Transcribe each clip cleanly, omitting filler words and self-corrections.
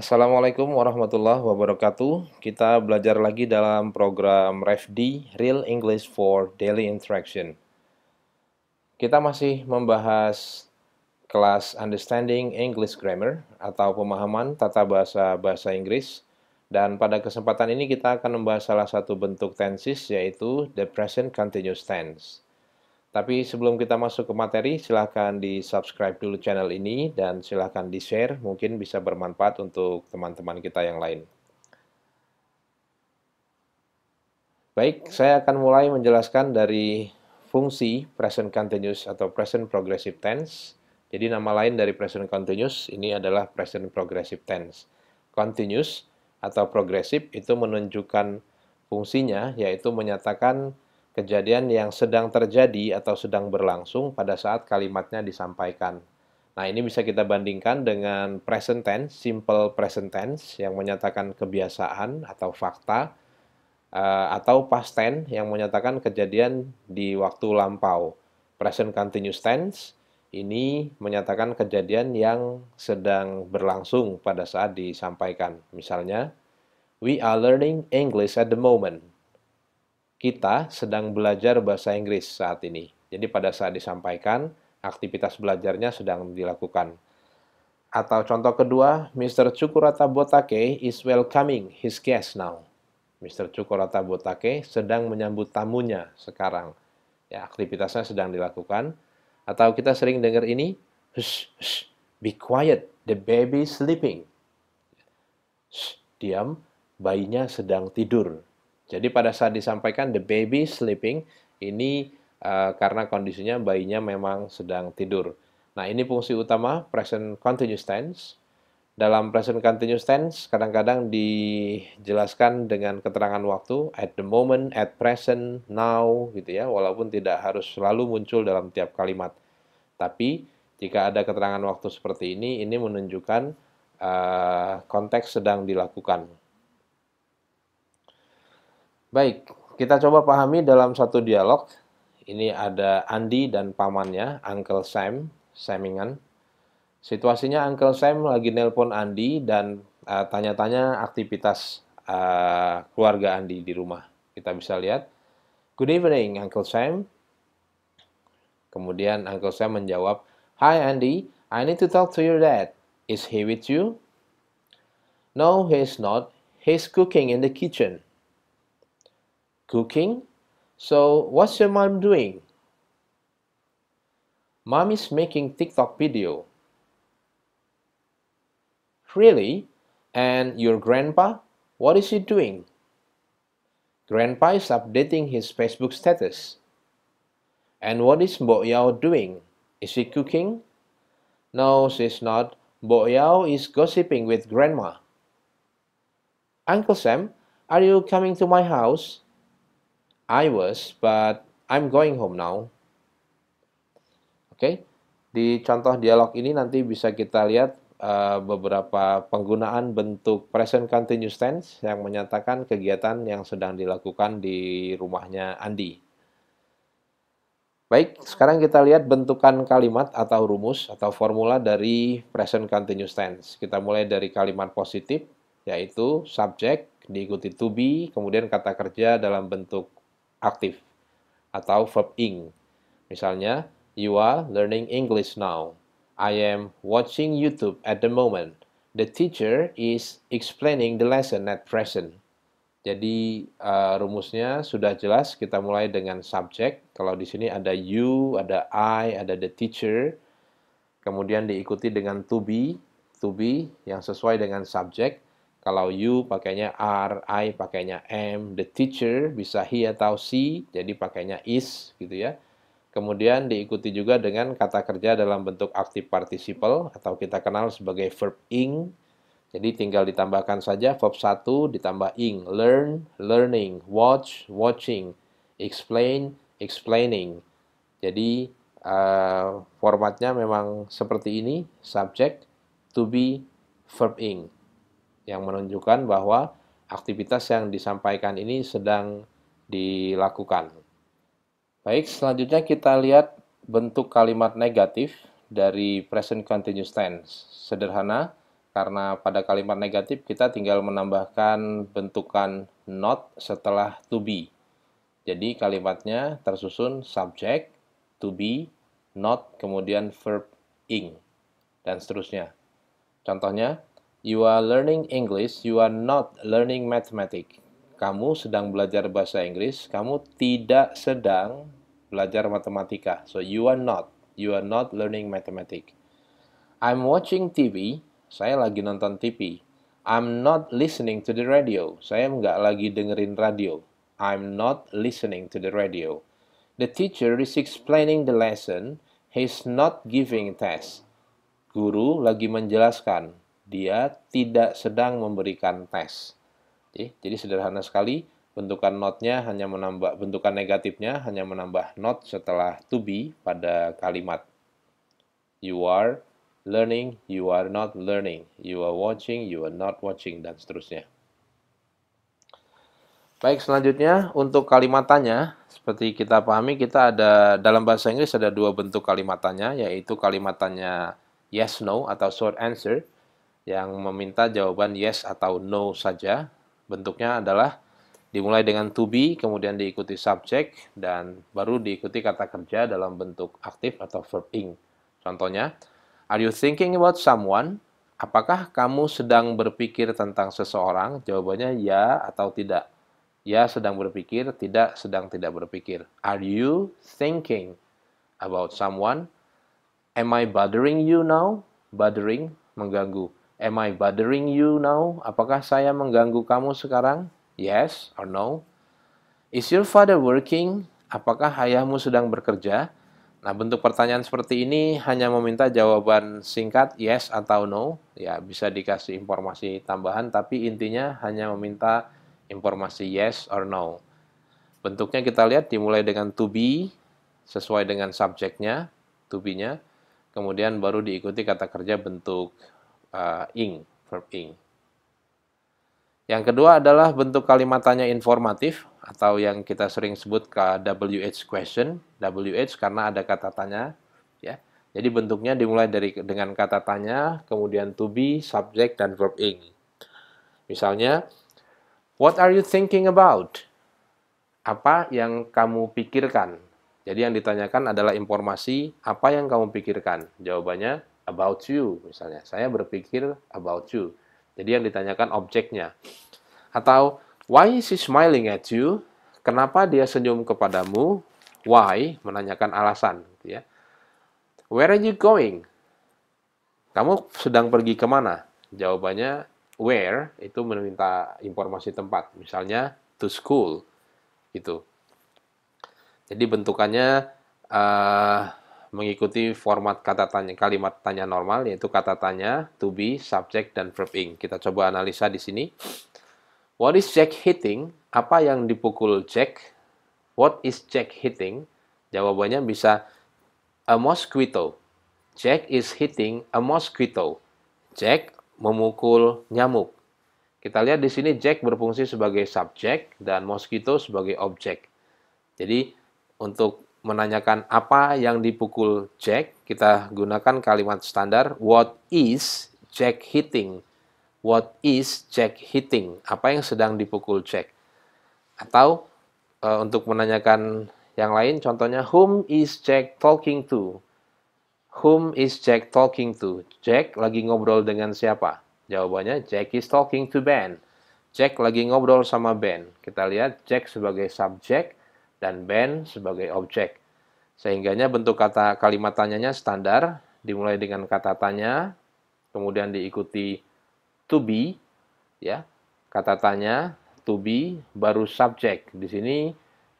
Assalamualaikum warahmatullahi wabarakatuh. Kita belajar lagi dalam program REFD, Real English for Daily Interaction. Kita masih membahas kelas Understanding English Grammar atau pemahaman tata bahasa bahasa Inggris. Dan pada kesempatan ini kita akan membahas salah satu bentuk tenses, yaitu the present continuous tense. Tapi sebelum kita masuk ke materi, silahkan di-subscribe dulu channel ini dan silahkan di-share, mungkin bisa bermanfaat untuk teman-teman kita yang lain. Baik, saya akan mulai menjelaskan dari fungsi present continuous atau present progressive tense. Jadi nama lain dari present continuous ini adalah present progressive tense. Continuous atau progressive itu menunjukkan fungsinya, yaitu menyatakan kejadian yang sedang terjadi atau sedang berlangsung pada saat kalimatnya disampaikan. Nah, ini bisa kita bandingkan dengan present tense, simple present tense yang menyatakan kebiasaan atau fakta, atau past tense yang menyatakan kejadian di waktu lampau. Present continuous tense ini menyatakan kejadian yang sedang berlangsung pada saat disampaikan. Misalnya, we are learning English at the moment. Kita sedang belajar bahasa Inggris saat ini. Jadi pada saat disampaikan, aktivitas belajarnya sedang dilakukan. Atau contoh kedua, Mr. Cukurata Botake is welcoming his guest now. Mr. Cukurata Botake sedang menyambut tamunya sekarang. Ya, aktivitasnya sedang dilakukan. Atau kita sering dengar ini, hush, hush, be quiet, the baby is sleeping. Shh, diam, bayinya sedang tidur. Jadi pada saat disampaikan the baby sleeping, ini karena kondisinya bayinya memang sedang tidur. Nah, ini fungsi utama present continuous tense. Dalam present continuous tense kadang-kadang dijelaskan dengan keterangan waktu, at the moment, at present, now, gitu ya, walaupun tidak harus selalu muncul dalam tiap kalimat. Tapi jika ada keterangan waktu seperti ini menunjukkan konteks sedang dilakukan. Baik, kita coba pahami dalam satu dialog. Ini ada Andi dan pamannya, Uncle Sam, Samingan. Situasinya Uncle Sam lagi nelpon Andi dan tanya-tanya aktivitas keluarga Andi di rumah. Kita bisa lihat, good evening, Uncle Sam. Kemudian Uncle Sam menjawab, hi Andy, I need to talk to your dad. Is he with you? No, he's not. He's cooking in the kitchen. Cooking? So, what's your mom doing? Mom is making TikTok video. Really? And your grandpa? What is he doing? Grandpa is updating his Facebook status. And what is Mbok Yao doing? Is she cooking? No, she's not. Mbok Yao is gossiping with grandma. Uncle Sam, are you coming to my house? I was, but I'm going home now. Oke, di contoh dialog ini nanti bisa kita lihat beberapa penggunaan bentuk present continuous tense yang menyatakan kegiatan yang sedang dilakukan di rumahnya Andi. Baik, sekarang kita lihat bentukan kalimat atau rumus atau formula dari present continuous tense. Kita mulai dari kalimat positif, yaitu subject, diikuti to be, kemudian kata kerja dalam bentuk aktif atau verb ing. Misalnya, you are learning English now. I am watching YouTube at the moment. The teacher is explaining the lesson at present. Jadi rumusnya sudah jelas. Kita mulai dengan subject. Kalau di sini ada you, ada I, ada the teacher. Kemudian diikuti dengan to be yang sesuai dengan subject. Kalau you pakainya are, I pakainya am, the teacher bisa he atau she, jadi pakainya is gitu ya. Kemudian diikuti juga dengan kata kerja dalam bentuk active participle atau kita kenal sebagai verb ing. Jadi tinggal ditambahkan saja verb 1 ditambah ing, learn, learning, watch, watching, explain, explaining. Jadi formatnya memang seperti ini, subject, to be, verb ing, yang menunjukkan bahwa aktivitas yang disampaikan ini sedang dilakukan. Baik, selanjutnya kita lihat bentuk kalimat negatif dari present continuous tense. Sederhana, karena pada kalimat negatif kita tinggal menambahkan bentukan not setelah to be. Jadi kalimatnya tersusun subject, to be, not, kemudian verb ing, dan seterusnya. Contohnya, you are learning English, you are not learning mathematics. Kamu sedang belajar bahasa Inggris, kamu tidak sedang belajar matematika. So, you are not learning mathematics. I'm watching TV, saya lagi nonton TV. I'm not listening to the radio, saya nggak lagi dengerin radio. I'm not listening to the radio. The teacher is explaining the lesson, he's not giving a test. Guru lagi menjelaskan, dia tidak sedang memberikan tes. Jadi sederhana sekali, bentukan not-nya hanya menambah, bentukan negatifnya hanya menambah not setelah to be pada kalimat. You are learning, you are not learning. You are watching, you are not watching, dan seterusnya. Baik, selanjutnya untuk kalimat tanya, seperti kita pahami, kita ada dalam bahasa Inggris ada dua bentuk kalimat tanya, yaitu kalimat tanya yes, no, atau short answer, yang meminta jawaban yes atau no saja. Bentuknya adalah dimulai dengan to be, kemudian diikuti subject, dan baru diikuti kata kerja dalam bentuk aktif atau verb ing. Contohnya, are you thinking about someone? Apakah kamu sedang berpikir tentang seseorang? Jawabannya ya atau tidak. Ya sedang berpikir, tidak sedang tidak berpikir. Are you thinking about someone? Am I bothering you now? Bothering, mengganggu. Am I bothering you now? Apakah saya mengganggu kamu sekarang? Yes or no? Is your father working? Apakah ayahmu sedang bekerja? Nah, bentuk pertanyaan seperti ini hanya meminta jawaban singkat yes atau no. Ya, bisa dikasih informasi tambahan, tapi intinya hanya meminta informasi yes or no. Bentuknya kita lihat dimulai dengan to be, sesuai dengan subjeknya, to be-nya. Kemudian baru diikuti kata kerja bentuk ing, verb ing. Yang kedua adalah bentuk kalimat tanya informatif, atau yang kita sering sebut WH question. WH karena ada kata tanya, ya. Jadi bentuknya dimulai dengan kata tanya, kemudian to be, subject, dan verb ing. Misalnya, what are you thinking about? Apa yang kamu pikirkan? Jadi yang ditanyakan adalah informasi apa yang kamu pikirkan. Jawabannya about you, misalnya. Saya berpikir about you. Jadi yang ditanyakan objeknya. Atau why is he smiling at you? Kenapa dia senyum kepadamu? Why, menanyakan alasan. Ya. Where are you going? Kamu sedang pergi kemana? Jawabannya where, itu meminta informasi tempat. Misalnya to school. Gitu. Jadi bentukannya mengikuti format kata tanya, kalimat tanya normal, yaitu kata tanya, to be, subject, dan verb ing. Kita coba analisa di sini. What is Jack hitting? Apa yang dipukul Jack? What is Jack hitting? Jawabannya bisa a mosquito. Jack is hitting a mosquito. Jack memukul nyamuk. Kita lihat di sini Jack berfungsi sebagai subjek dan mosquito sebagai objek. Jadi untuk menanyakan apa yang dipukul Jack, kita gunakan kalimat standar what is Jack hitting? What is Jack hitting? Apa yang sedang dipukul Jack? Atau untuk menanyakan yang lain, contohnya whom is Jack talking to? Whom is Jack talking to? Jack lagi ngobrol dengan siapa? Jawabannya Jack is talking to Ben. Jack lagi ngobrol sama Ben. Kita lihat Jack sebagai subjek dan Ben sebagai objek. Sehingganya bentuk kata kalimat tanyanya standar, dimulai dengan kata tanya, kemudian diikuti to be, ya. Kata tanya, to be, baru subjek. Di sini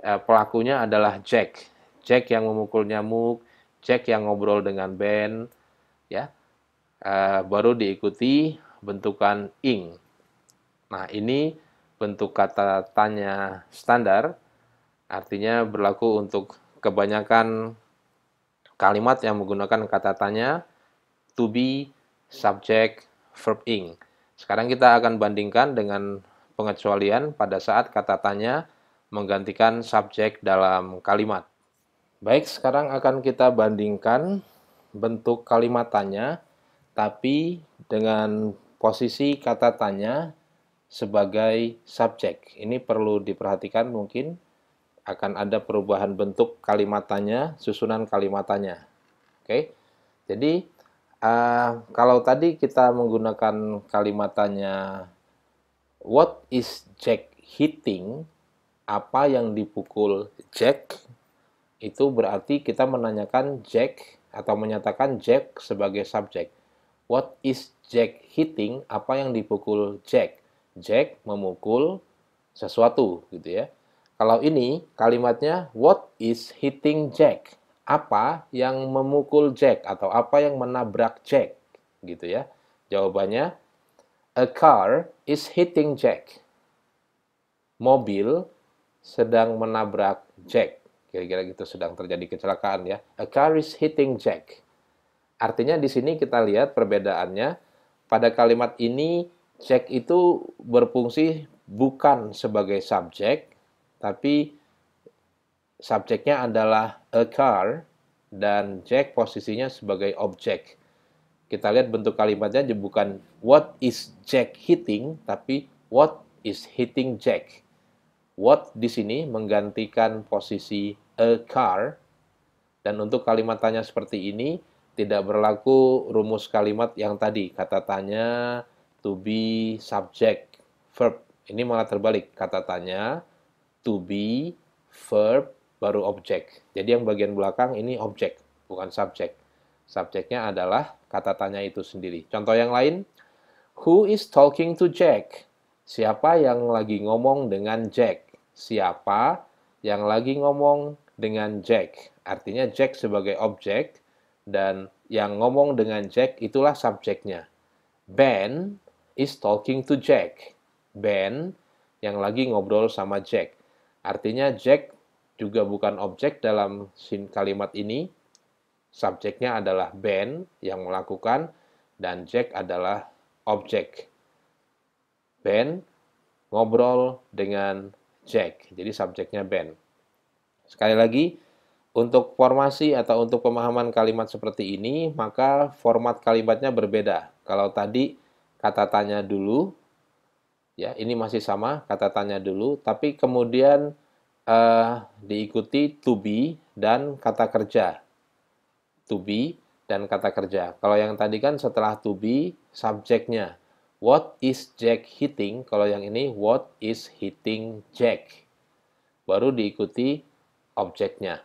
pelakunya adalah Jack. Jack yang memukul nyamuk, Jack yang ngobrol dengan Ben, ya. Baru diikuti bentukan ing. Nah, ini bentuk kata tanya standar, artinya berlaku untuk kebanyakan kalimat yang menggunakan kata tanya, to be, subject, verb ing. Sekarang kita akan bandingkan dengan pengecualian pada saat kata tanya menggantikan subjek dalam kalimat. Baik, sekarang akan kita bandingkan bentuk kalimat tanya, tapi dengan posisi kata tanya sebagai subjek. Ini perlu diperhatikan, mungkin akan ada perubahan bentuk kalimat tanya, susunan kalimat tanya. Oke, jadi kalau tadi kita menggunakan kalimat tanya what is Jack hitting, apa yang dipukul Jack, itu berarti kita menanyakan Jack atau menyatakan Jack sebagai subjek. What is Jack hitting? Apa yang dipukul Jack? Jack memukul sesuatu, gitu ya. Kalau ini kalimatnya what is hitting Jack? Apa yang memukul Jack atau apa yang menabrak Jack, gitu ya. Jawabannya a car is hitting Jack. Mobil sedang menabrak Jack. Kira-kira gitu, sedang terjadi kecelakaan ya. A car is hitting Jack. Artinya di sini kita lihat perbedaannya. Pada kalimat ini, Jack itu berfungsi bukan sebagai subjek, tapi subjeknya adalah a car, dan Jack posisinya sebagai objek. Kita lihat bentuk kalimatnya bukan what is Jack hitting, tapi what is hitting Jack. What di sini menggantikan posisi a car, dan untuk kalimat tanya seperti ini, tidak berlaku rumus kalimat yang tadi, kata tanya, to be, subject, verb. Ini malah terbalik, kata tanya, to be, verb, baru objek. Jadi yang bagian belakang ini objek, bukan subjek. Subjeknya adalah kata tanya itu sendiri. Contoh yang lain, who is talking to Jack? Siapa yang lagi ngomong dengan Jack? Siapa yang lagi ngomong dengan Jack? Artinya Jack sebagai objek, dan yang ngomong dengan Jack itulah subjeknya. Ben is talking to Jack. Ben yang lagi ngobrol sama Jack. Artinya Jack juga bukan objek dalam kalimat ini. Subjeknya adalah Ben yang melakukan, dan Jack adalah objek. Ben ngobrol dengan Jack. Jadi subjeknya Ben. Sekali lagi, untuk formasi atau untuk pemahaman kalimat seperti ini, maka format kalimatnya berbeda. Kalau tadi kata tanya dulu, ya ini masih sama, kata tanya dulu, tapi kemudian diikuti to be dan kata kerja. To be dan kata kerja. Kalau yang tadi kan setelah to be, subjeknya. What is Jack hitting? Kalau yang ini, what is hitting Jack? Baru diikuti objeknya.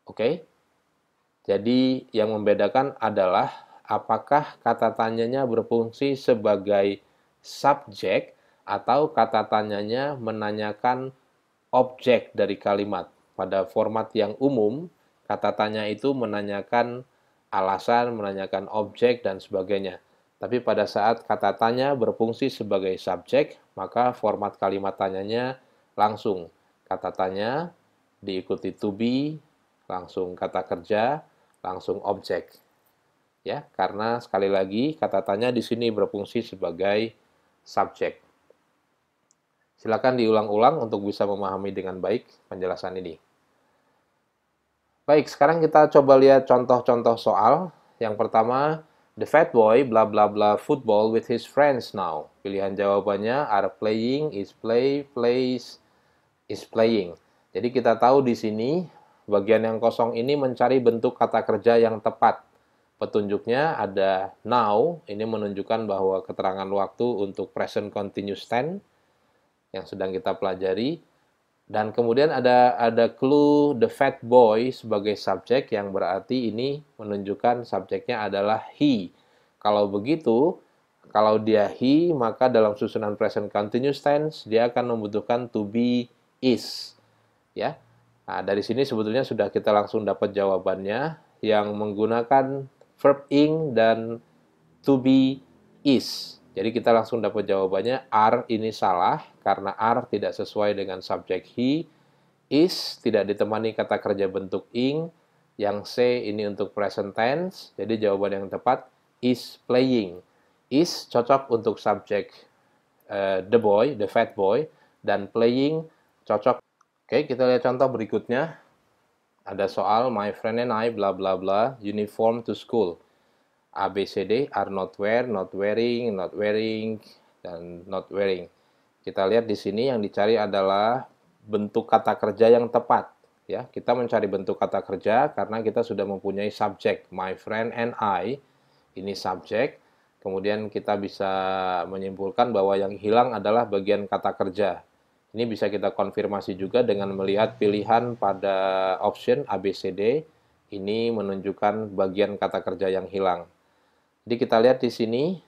Oke, jadi yang membedakan adalah apakah kata tanyanya berfungsi sebagai subjek atau kata tanyanya menanyakan objek dari kalimat. Pada format yang umum, kata tanya itu menanyakan alasan, menanyakan objek, dan sebagainya. Tapi pada saat kata tanya berfungsi sebagai subjek, maka format kalimat tanyanya langsung kata tanya, diikuti to be, langsung kata kerja, langsung objek. Ya, karena sekali lagi kata tanya di sini berfungsi sebagai subjek. Silakan diulang-ulang untuk bisa memahami dengan baik penjelasan ini. Baik, sekarang kita coba lihat contoh-contoh soal. Yang pertama, the fat boy bla bla bla football with his friends now. Pilihan jawabannya are playing, is play, plays, is playing. Jadi kita tahu di sini bagian yang kosong ini mencari bentuk kata kerja yang tepat. Petunjuknya ada now, ini menunjukkan bahwa keterangan waktu untuk present continuous tense yang sedang kita pelajari. Dan kemudian ada clue the fat boy sebagai subjek, yang berarti ini menunjukkan subjeknya adalah he. Kalau begitu, kalau dia he, maka dalam susunan present continuous tense dia akan membutuhkan to be, is. Ya. Nah, dari sini sebetulnya sudah kita langsung dapat jawabannya yang menggunakan verb ing dan to be, is. Jadi kita langsung dapat jawabannya. Are ini salah karena are tidak sesuai dengan subjek he. Is tidak ditemani kata kerja bentuk ing. Yang C ini untuk present tense. Jadi jawaban yang tepat is playing. Is cocok untuk subjek the boy, the fat boy, dan playing cocok. Oke, kita lihat contoh berikutnya. Ada soal, my friend and I, bla bla bla, uniform to school. A, B, C, D are not wear, not wearing, dan not wearing. Kita lihat di sini yang dicari adalah bentuk kata kerja yang tepat. Ya, kita mencari bentuk kata kerja karena kita sudah mempunyai subjek, my friend and I, ini subjek. Kemudian kita bisa menyimpulkan bahwa yang hilang adalah bagian kata kerja. Ini bisa kita konfirmasi juga dengan melihat pilihan pada option A, B, C, D. Ini menunjukkan bagian kata kerja yang hilang. Jadi kita lihat di sini,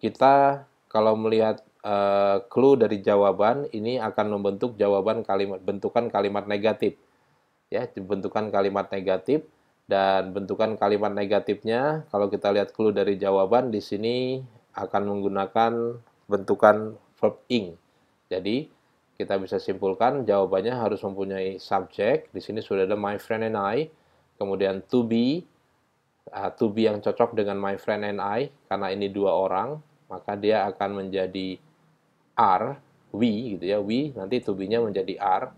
kita kalau melihat clue dari jawaban, ini akan membentuk jawaban bentukan kalimat negatif. Ya, bentukan kalimat negatif, dan bentukan kalimat negatifnya, kalau kita lihat clue dari jawaban, di sini akan menggunakan bentukan verb ing. Jadi, kita bisa simpulkan jawabannya harus mempunyai subjek. Di sini sudah ada my friend and I, kemudian to be yang cocok dengan my friend and I, karena ini dua orang, maka dia akan menjadi are, we gitu ya, we, nanti to be-nya menjadi are,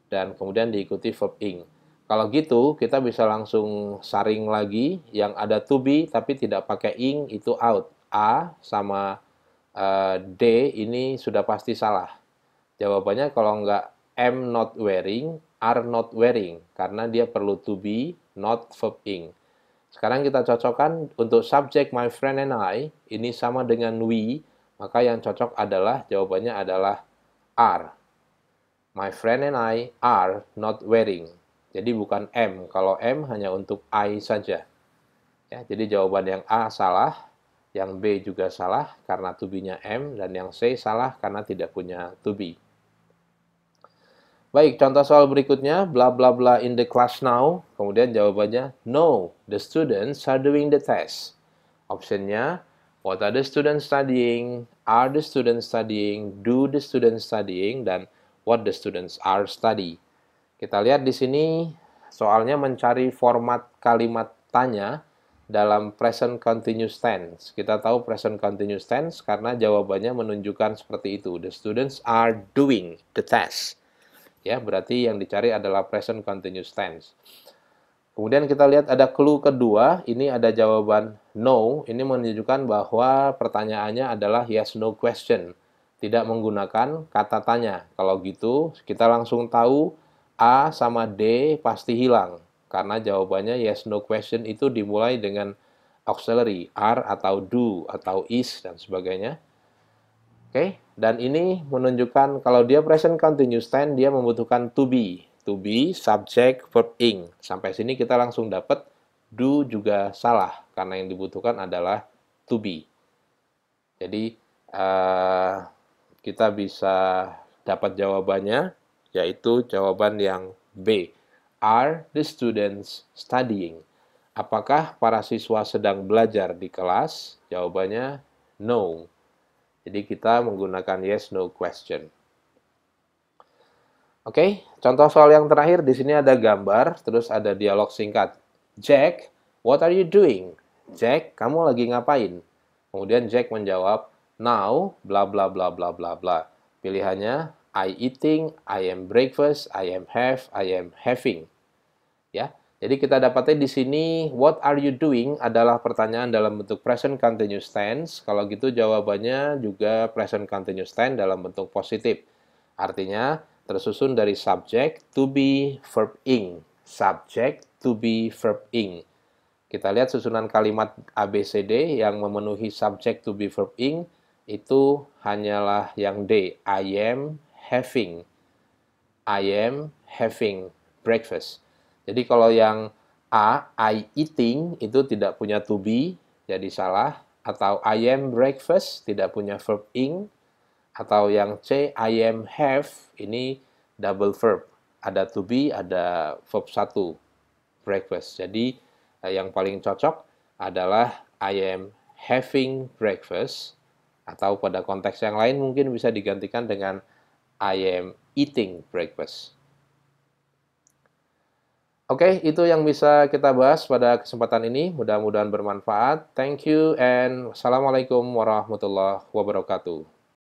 dan kemudian diikuti verb ing. Kalau gitu, kita bisa langsung saring lagi, yang ada to be tapi tidak pakai ing, itu out. A sama D ini sudah pasti salah. Jawabannya kalau nggak am not wearing, are not wearing, karena dia perlu to be, not verb ing. Sekarang kita cocokkan untuk subjek my friend and I, ini sama dengan we, maka yang cocok adalah, jawabannya adalah are. My friend and I are not wearing. Jadi bukan am. Kalau am hanya untuk I saja. Ya, jadi jawaban yang A salah, yang B juga salah karena to be-nya am, dan yang C salah karena tidak punya to be. Baik, contoh soal berikutnya, bla bla bla in the class now. Kemudian jawabannya, no, the students are doing the test. Optionnya, what are the students studying? Are the students studying? Do the students studying? Dan what the students are study. Kita lihat di sini soalnya mencari format kalimat tanya dalam present continuous tense. Kita tahu present continuous tense karena jawabannya menunjukkan seperti itu. The students are doing the test. Ya, berarti yang dicari adalah present continuous tense. Kemudian kita lihat ada clue kedua, ini ada jawaban no, ini menunjukkan bahwa pertanyaannya adalah yes no question, tidak menggunakan kata tanya. Kalau gitu, kita langsung tahu A sama D pasti hilang, karena jawabannya yes no question itu dimulai dengan auxiliary, are atau do atau is dan sebagainya. Oke, dan ini menunjukkan kalau dia present continuous tense, dia membutuhkan to be. To be, subject, verb ing. Sampai sini kita langsung dapat do juga salah, karena yang dibutuhkan adalah to be. Jadi, kita bisa dapat jawabannya, yaitu jawaban yang B. Are the students studying? Apakah para siswa sedang belajar di kelas? Jawabannya no. Jadi kita menggunakan yes no question. Oke, contoh soal yang terakhir, di sini ada gambar, terus ada dialog singkat. Jack, what are you doing? Jack, kamu lagi ngapain? Kemudian Jack menjawab, now, bla bla bla bla bla bla. Pilihannya, I eating, I am breakfast, I am having. Ya, jadi kita dapatnya di sini, what are you doing adalah pertanyaan dalam bentuk present continuous tense. Kalau gitu jawabannya juga present continuous tense dalam bentuk positif. Artinya, tersusun dari subjek, to be, verb ing. Subjek, to be, verb ing. Kita lihat susunan kalimat ABCD yang memenuhi subjek, to be, verb ing, itu hanyalah yang D. I am having. I am having breakfast. Jadi kalau yang A, I eating, itu tidak punya to be, jadi salah. Atau I am breakfast, tidak punya verb ing. Atau yang C, I am have, ini double verb. Ada to be, ada verb 1, breakfast. Jadi, yang paling cocok adalah I am having breakfast. Atau pada konteks yang lain mungkin bisa digantikan dengan I am eating breakfast. Oke, itu yang bisa kita bahas pada kesempatan ini. Mudah-mudahan bermanfaat. Thank you and wassalamualaikum warahmatullahi wabarakatuh.